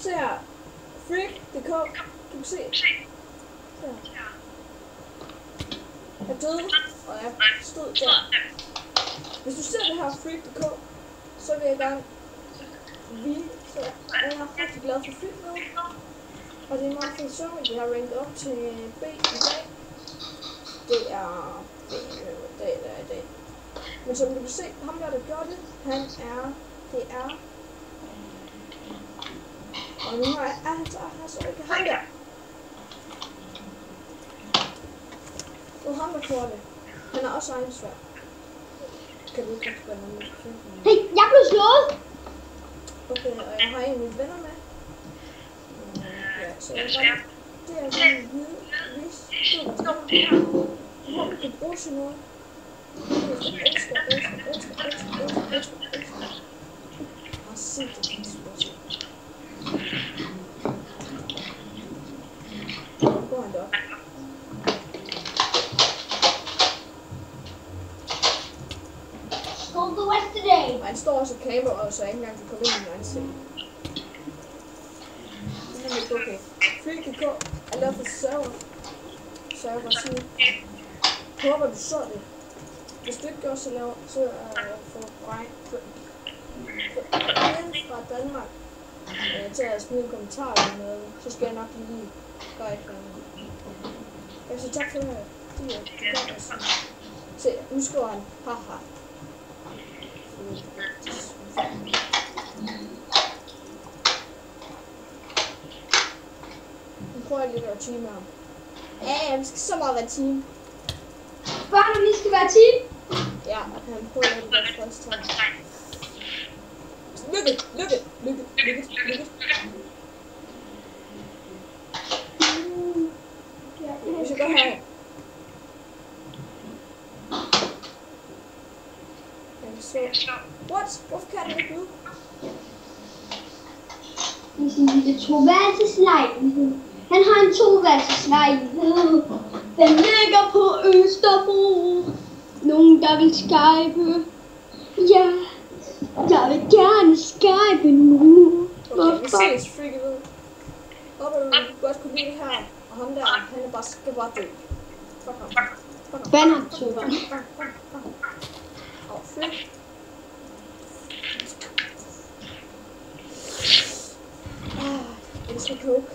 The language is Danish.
Se her. Freak.dk. Du kan se. Se her. Jeg døde, og jeg stod der. Hvis du ser det her Freak.dk, så vil jeg gerne vise, at jeg er rigtig glad for Freak nu. Og det er meget fedt sjovt, at jeg har ranket op til B i dag. Det er i dag. Men som du kan se, ham der gjorde det, det er. Og nu har jeg så ikke ham der. Og ham der gjorde det. Han er også egen svær. Kan du ikke spørge noget? Hey, jeg blev slået! Okay, og jeg har en af mine venner med. Ja, så jeg bare... Det er sådan en vide, hvis det her. Hvor du kan bruge til noget. Ekstra. Og se det, går han derop. Skål the West today! Og han står også og kaber, og så jeg ikke engang kan komme ind i min egen seng. Det er lidt okay. Freak.dk er lavet for server. Så jeg bare sige, håber du så det. Hvis du ikke gør, så laver så få Brian fra Danmark til at smide en kommentar eller noget, så skal jeg nok lige gøre et eller andet. Jeg vil sige tak for det her. Det gør jeg sådan. Se, nu skriver han, haha. Nu prøver jeg lige at være team her. Ja, vi skal så meget være team. Børn, om vi skal være team? Ja, han prøver at lave det første tegn. Lykke. Vi skal gå her. What? Hvorfor kan det ikke nu? Det er sådan en lille toværelseslejlighed. Han har en toværelseslejlighed. Den ligger på Østerbro. Nogen der vil skype. Ja, jeg vil gerne skype nu. Okay, vi ses, freaket ud. Håber du godt kunne lide det her. Og ham der, han er bare, skal bare dø. Fuck ham. Ban ham, Tøber. Åh, freak. Jeg elsker coke.